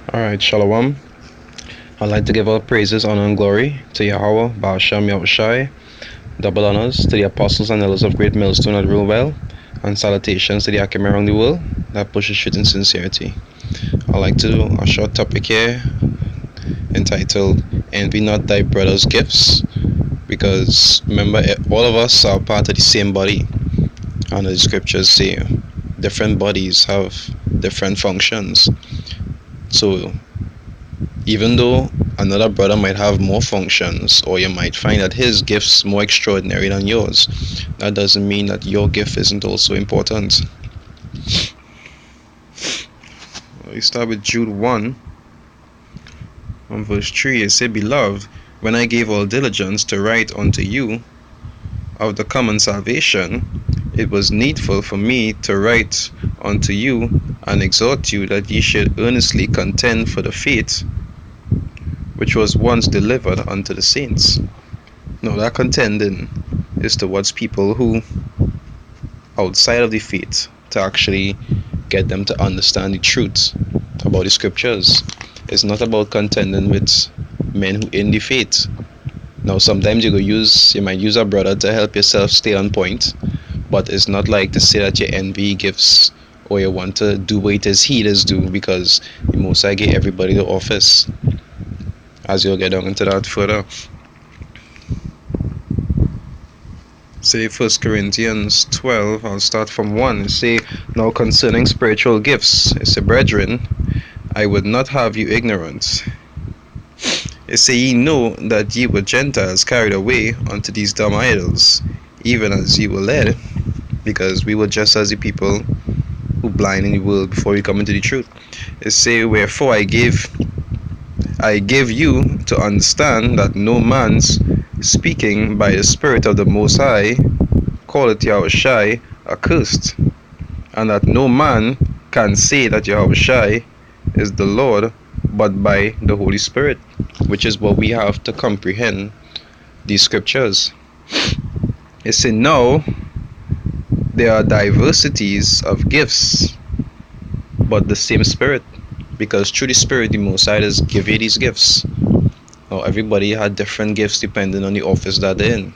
Alright, Shalom. I'd like to give all praises, honor, and glory to Yahweh, Ba'ashem Yahushai, double honors to the apostles and elders of Great Millstone that rule well, and salutations to the Akim around the world that pushes truth in sincerity. I'd like to do a short topic here entitled Envy Not Thy Brother's Gifts, because remember, all of us are part of the same body, and the scriptures say different bodies have different functions. So even though another brother might have more functions, or you might find that his gift's more extraordinary than yours, that doesn't mean that your gift isn't also important. We start with Jude 1 on verse 3. It says, Beloved, when I gave all diligence to write unto you of the common salvation, it was needful for me to write unto you and exhort you that ye should earnestly contend for the faith which was once delivered unto the saints. Now, that contending is towards people who outside of the faith, to actually get them to understand the truth about the scriptures. It's not about contending with men who in the faith. Now, sometimes you might use a brother to help yourself stay on point, but it's not like to say that you envy gifts or you want to do what it is he does do, because the Most High gave everybody the office. As you'll get down into that further. Say 1 Corinthians 12, I'll start from 1. Say, now concerning spiritual gifts, it say, Brethren, I would not have you ignorant. It say, ye know that ye were Gentiles carried away unto these dumb idols, even as ye were led, because we were just as the people who blind in the world before we come into the truth. It say, wherefore I give you to understand that no man's speaking by the Spirit of the Most High calleth Yahushai accursed, and that no man can say that Yahushai is the Lord but by the Holy Spirit, which is what we have to comprehend these scriptures. It says, now there are diversities of gifts, but the same Spirit, because through the Spirit the Most High does give you these gifts. Now, everybody had different gifts depending on the office that they're in.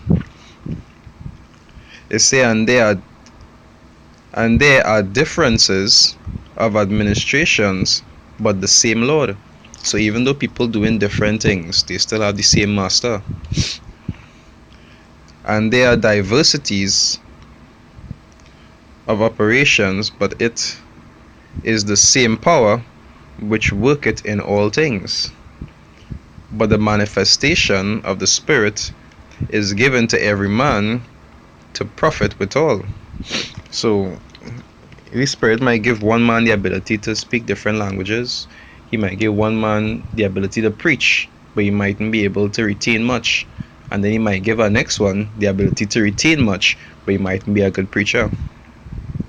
It say, and there are differences of administrations, but the same Lord. So even though people doing different things, they still have the same master. And there are diversities of operations, but it is the same power which worketh in all things. But the manifestation of the Spirit is given to every man to profit withal. So the Spirit might give one man the ability to speak different languages. He might give one man the ability to preach, but he mightn't be able to retain much. And then he might give our next one the ability to retain much, but he mightn't be a good preacher.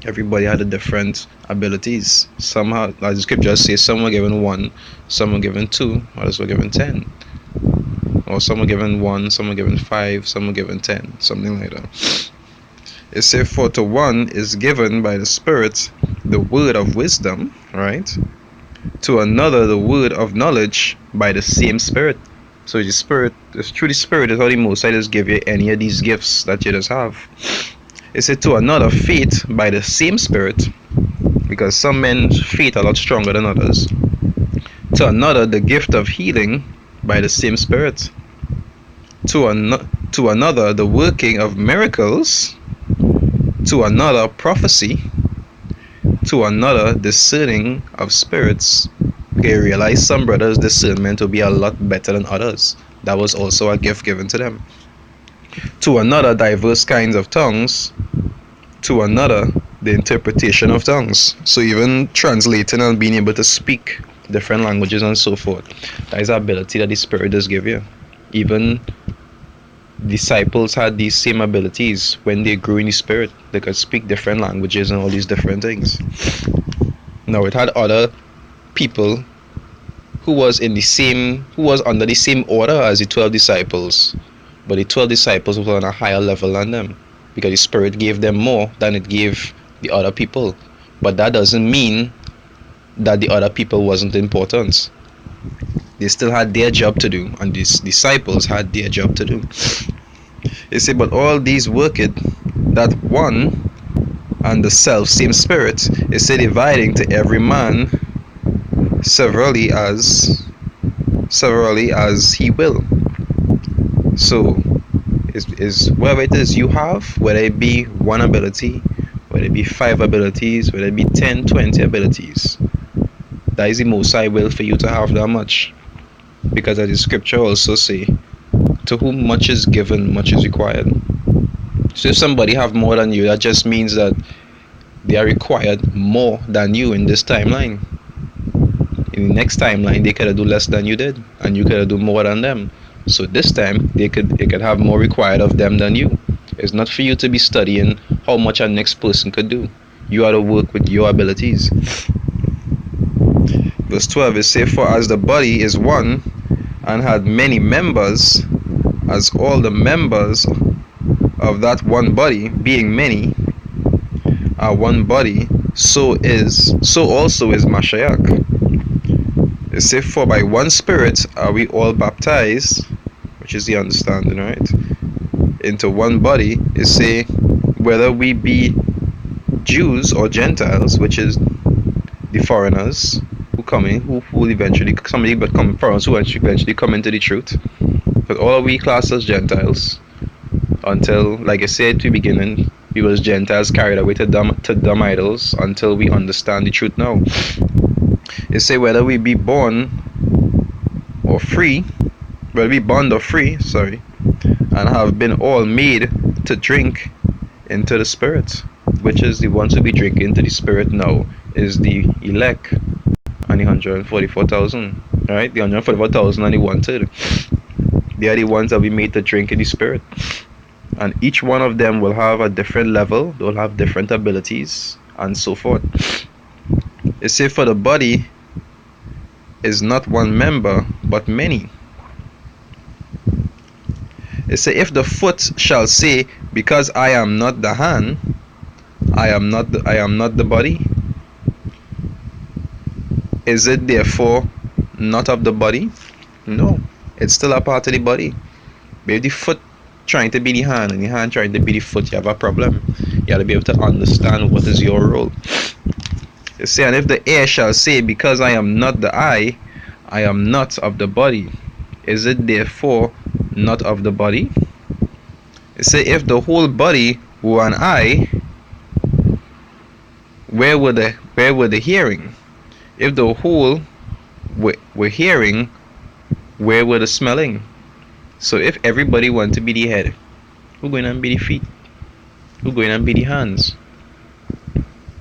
Everybody had a different abilities. Somehow, as the scriptures say, some were given 1, some were given 2, others were given 10. Or some were given 1, some were given 5, some were given 10, something like that. It says, for to one is given by the Spirit the word of wisdom, right? To another the word of knowledge by the same Spirit. So the Spirit, it's through the Spirit is how the Most High does give you any of these gifts that you just have. It said to another faith by the same Spirit, because some men's faith are a lot stronger than others. To another the gift of healing by the same Spirit. To another the working of miracles. To another prophecy. To another discerning of spirits. Okay, realize some brothers' discernment will be a lot better than others. That was also a gift given to them. To another diverse kinds of tongues. To another the interpretation of tongues. So even translating and being able to speak different languages and so forth, that is the ability that the Spirit does give you. Even disciples had these same abilities when they grew in the Spirit. They could speak different languages and all these different things. Now it had other people who was under the same order as the 12 disciples, but the 12 disciples were on a higher level than them, because the Spirit gave them more than it gave the other people. But that doesn't mean that the other people wasn't important. They still had their job to do, and these disciples had their job to do. He said, but all these worketh that one and the self same spirit is said dividing to every man severally as he will. So is whatever it is you have, whether it be one ability, whether it be 5 abilities, whether it be 10, 20 abilities, that is the most High will for you to have that much. Because as the scripture also say, to whom much is given, much is required. So if somebody have more than you, that just means that they are required more than you in this timeline. In the next timeline, they could do less than you did, and you could do more than them. So this time, they could have more required of them than you. It's not for you to be studying how much a next person could do. You ought to work with your abilities. Verse 12 it says, for as the body is one, and had many members, as all the members of that one body, being many, are one body, so also is Mashiach. It says, for by one Spirit are we all baptized, which is the understanding, right? Into one body. It say, whether we be Jews or Gentiles, which is the foreigners who come in, who will eventually, somebody but come foreigners who eventually come into the truth. But all we class as Gentiles, until, like I said to the beginning, we was Gentiles carried away to dumb idols until we understand the truth now. It say whether we be born or free, whether we bond or free, and have been all made to drink into the Spirit, which is the ones who be drinking into the Spirit now, is the elect and the 144,000, right? The 144,000 and the wanted. They are the ones that we made to drink in the Spirit. And each one of them will have a different level, they'll have different abilities, and so forth. It says, for the body is not one member, but many. It says, if the foot shall say, because I am not the hand, I am not the body, is it therefore not of the body? No, it's still a part of the body. But if the foot trying to be the hand and the hand trying to be the foot, you have a problem. You have to be able to understand what is your role. It says, and if the ear shall say, because I am not the eye, I am not of the body, is it therefore not of the body? It says, if the whole body were an eye, where were the hearing? If the whole were hearing, where were the smelling? So if everybody want to be the head, who going to be the feet? Who going to be the hands?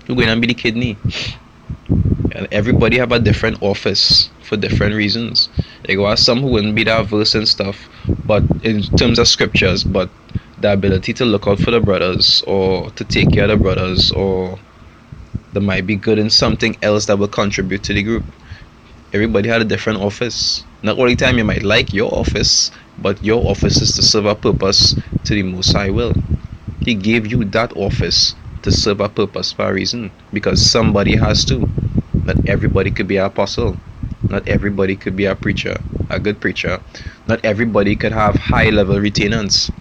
Who going to be the kidney? And everybody have a different office for different reasons. There are some who wouldn't be that verse and stuff, but in terms of scriptures, but the ability to look out for the brothers, or to take care of the brothers, or they might be good in something else that will contribute to the group. Everybody had a different office. Not all the time you might like your office, but your office is to serve a purpose to the Most High will. He gave you that office to serve a purpose for a reason, because somebody has to. Not everybody could be an apostle. Not everybody could be a preacher, a good preacher. Not everybody could have high level retainers.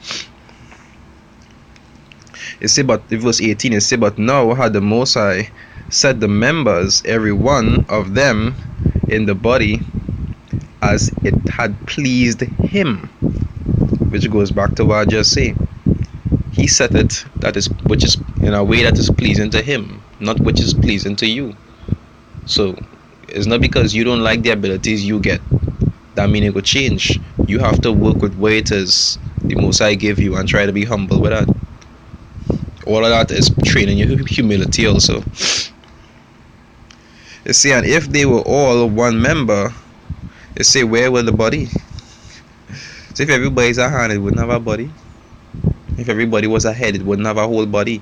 It say, but in verse 18 it say, but now had the Most High set the members, every one of them, in the body as it had pleased him, which goes back to what I just said. He set it which is in a way that is pleasing to him, not which is pleasing to you. So it's not because you don't like the abilities you get that mean it will change. You have to work with what it is the Most High give you and try to be humble with that. All of that is training your humility also. You see, and if they were all one member, you say, where were the body? So if everybody's a hand, it wouldn't have a body. If everybody was a head, it wouldn't have a whole body.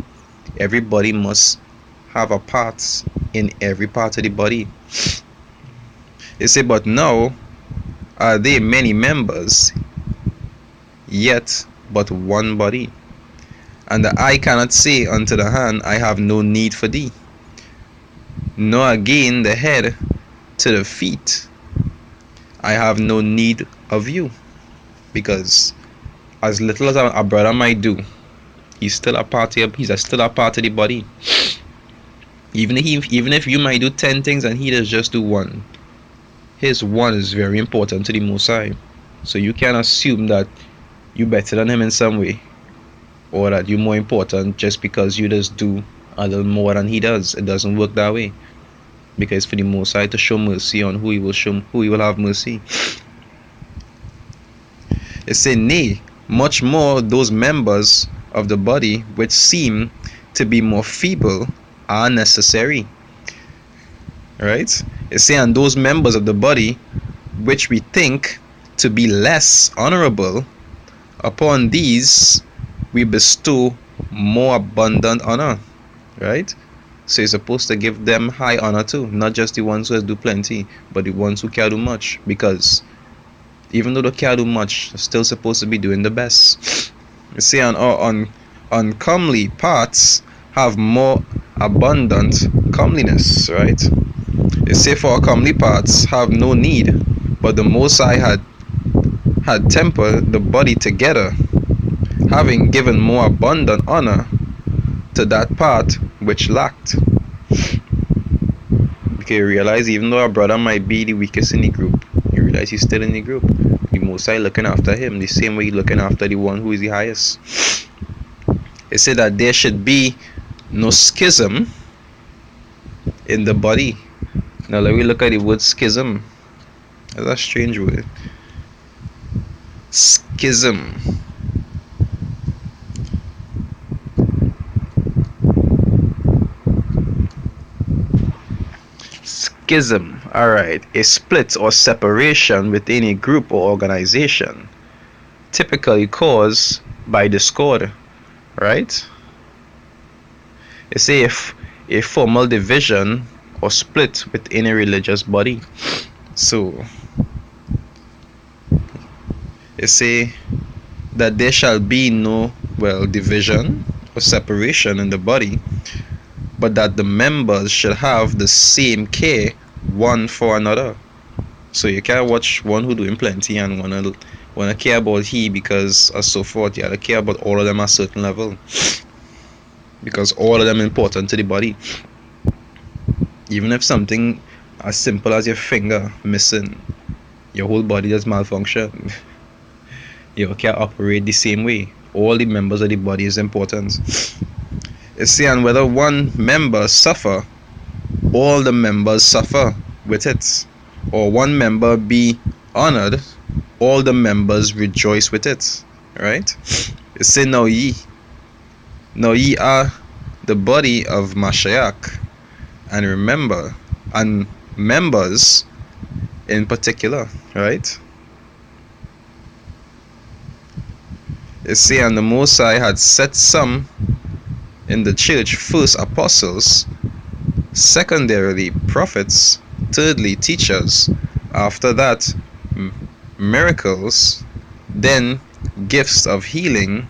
Everybody must have a part in every part of the body. You say, but now are there many members, yet but one body. And the eye cannot say unto the hand, I have no need for thee. nor again the head to the feet. I have no need of you. Because as little as a brother might do, he's still a part of the body. Even if you might do 10 things and he does just do one, his one is very important to the Most High. So you can't assume that you're better than him in some way, or that you're more important just because you just do a little more than he does. It doesn't work that way. Because for the Most High to show mercy on who he will have mercy. It say, nay, much more those members of the body which seem to be more feeble are necessary. Right? It say, and those members of the body which we think to be less honorable, upon these we bestow more abundant honor. Right? So you're supposed to give them high honor too, not just the ones who do plenty, but the ones who can't do much. Because even though they can't do much, they're still supposed to be doing the best. You see, on comely parts have more abundant comeliness, right? You say, for our comely parts have no need, but the Most High had tempered the body together, having given more abundant honor to that part which lacked. Okay, you realize even though our brother might be the weakest in the group, you realize he's still in the group. The Most High looking after him the same way he's looking after the one who is the highest. It said that there should be no schism in the body. Now let me look at the word schism. That's a strange word. Schism. Schism. Alright. A split or separation within a group or organization, typically caused by discord. Right? It's a formal division or split within a religious body. So it say that there shall be no division or separation in the body, but that the members should have the same care one for another. So you can't watch one who doing plenty and wanna care about he because or so forth. You gotta care about all of them at a certain level, because all of them important to the body. Even if something as simple as your finger missing, your whole body does malfunction. You can't operate the same way. All the members of the body is important. It's saying whether one member suffer, all the members suffer with it, or one member be honored, all the members rejoice with it. Right? It say, now ye are the body of Mashiach, and remember, and members in particular. Right? It say, and the Most High had set some in the church, first apostles, secondarily prophets, thirdly teachers, after that miracles, then gifts of healing,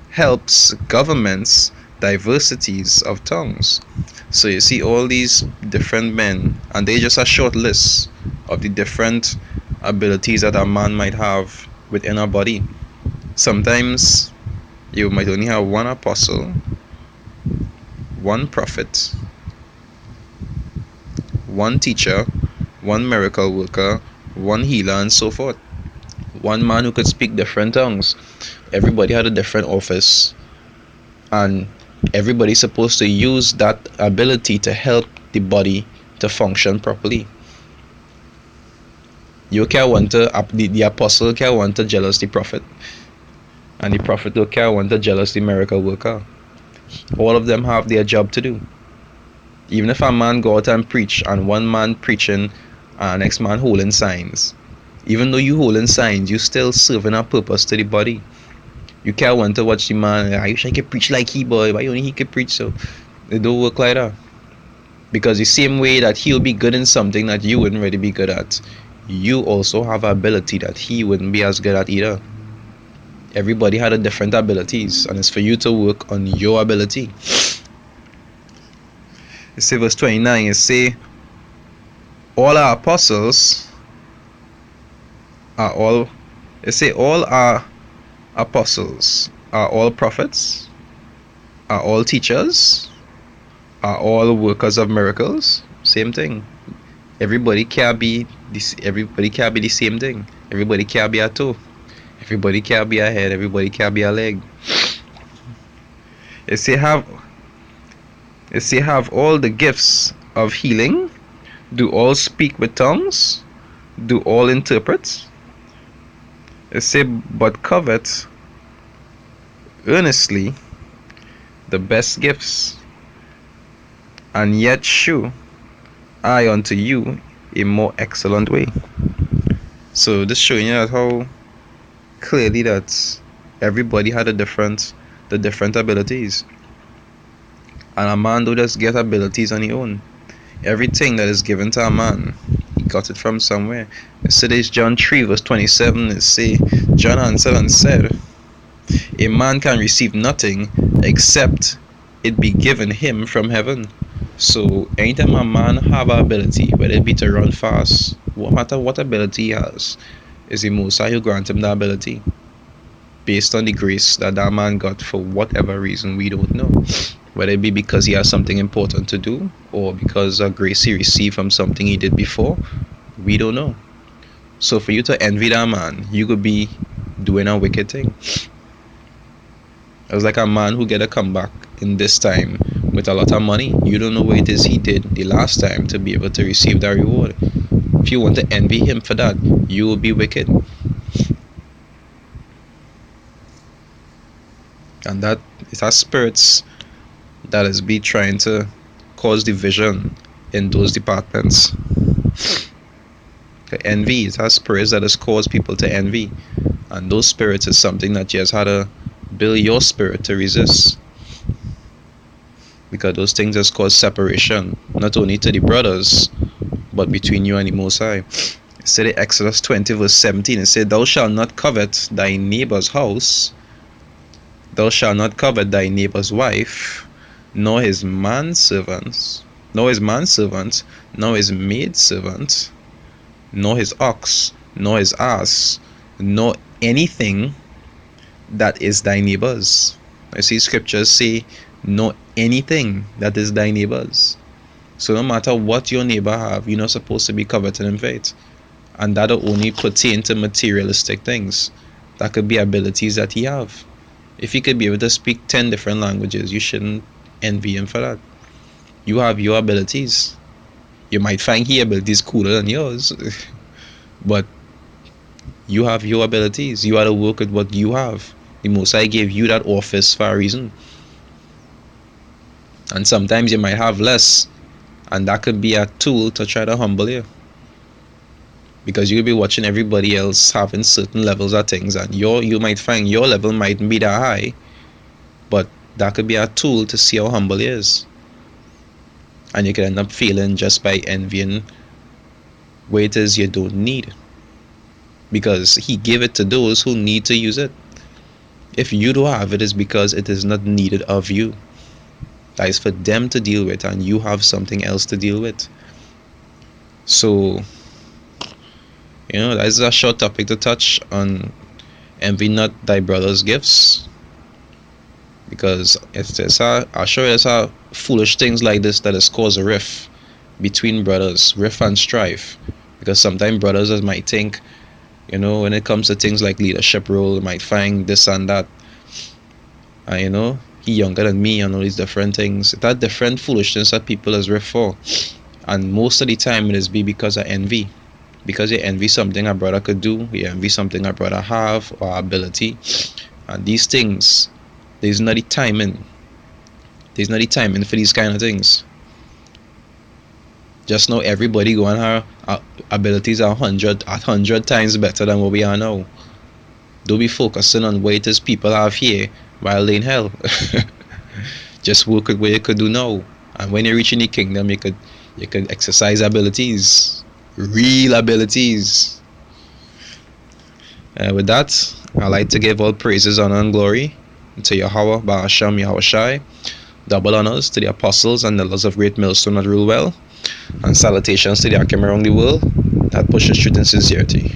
helps, governments, diversities of tongues. So you see all these different men, and they just a short list of the different abilities that a man might have within a body. Sometimes you might only have one apostle, one prophet, one teacher, one miracle worker, one healer, and so forth. One man who could speak different tongues. Everybody had a different office, and everybody's supposed to use that ability to help the body to function properly. You can't want to, the apostle can't want to jealous the prophet, and the prophet can't want to jealous the miracle worker. All of them have their job to do. Even if a man go out and preach, and one man preaching and next man holding signs, even though you holding signs, you still serving a purpose to the body. You can't want to watch the man, I wish I could preach like he, boy, why only he could preach? So it don't work like that. Because the same way that he'll be good in something that you wouldn't really be good at, you also have an ability that he wouldn't be as good at either. Everybody had a different abilities, and it's for you to work on your ability. It say verse 29, it say all our apostles are all, it say all our apostles are all prophets, are all teachers, are all workers of miracles. Same thing. Everybody can't be this. Everybody can't be the same thing. Everybody can't be a toe. Everybody can't be a head. Everybody can't be a leg. It say have all the gifts of healing. Do all speak with tongues? Do all interpret? It say but covet earnestly the best gifts, and yet shew I unto you a more excellent way. So this showing you how clearly that everybody had the different abilities, and a man don't just get abilities on his own. Everything that is given to a man, he got it from somewhere. It says John 3 verse 27. It say John answered and said, a man can receive nothing except it be given him from heaven. So anytime a man have an ability, whether it be to run fast, no matter what ability he has, is the Most High who grant him that ability based on the grace that man got for whatever reason we don't know. Whether it be because he has something important to do, or because of grace he received from something he did before, we don't know. So for you to envy that man, you could be doing a wicked thing. It's like a man who get a comeback in this time with a lot of money. You don't know what it is he did the last time to be able to receive that reward. If you want to envy him for that, you will be wicked. And that it has spirits that is be trying to cause division in those departments. The envy, it has spirits that has caused people to envy, and those spirits is something that you just had to build your spirit to resist, because those things has caused separation, not only to the brothers but between you and the Most High. It said in Exodus 20 verse 17, it said, thou shalt not covet thy neighbor's house, thou shalt not covet thy neighbor's wife, nor his manservant, nor his maidservant, nor his ox, nor his ass, nor anything that is thy neighbor's. I see scriptures say, nor anything that is thy neighbor's. So no matter what your neighbor have, you're not supposed to be coveting in faith. And that'll only pertain to materialistic things. That could be abilities that he have. If he could be able to speak 10 different languages, you shouldn't envy him for that. You have your abilities. You might find his abilities cooler than yours, but you have your abilities. You have to work with what you have. The Most High gave you that office for a reason. And sometimes you might have less, and that could be a tool to try to humble you, because you'll be watching everybody else having certain levels of things, and you might find your level mightn't be that high, but that could be a tool to see how humble he is. And you can end up failing just by envying what it is you don't need, because he gave it to those who need to use it. If you don't have it, it's because it is not needed of you. That is for them to deal with, and you have something else to deal with. So that is a short topic to touch on. Envy not thy brother's gifts, because I'll show you there's foolish things like this that has caused a rift between brothers, rift and strife. Because sometimes brothers might think, when it comes to things like leadership role, you might find this and that, and he younger than me and all these different things. That different foolishness that people is rift for, and most of the time it is because of envy. Because you envy something a brother could do, you envy something a brother have or ability, and these things, there's not the timing for these kind of things. Just know everybody going her abilities are 100 times better than what we are now. Don't be focusing on what it is people have here while they in hell. Just work with what you could do now, and when you reach in the kingdom, you could exercise abilities, real abilities. With that, I like to give all praises, honor, and glory to Yahweh, Ba'asham, Yahushai, Double honors to the apostles and elders of Great Millstone that rule well, and salutations to the Akim around the world that pushes truth and sincerity.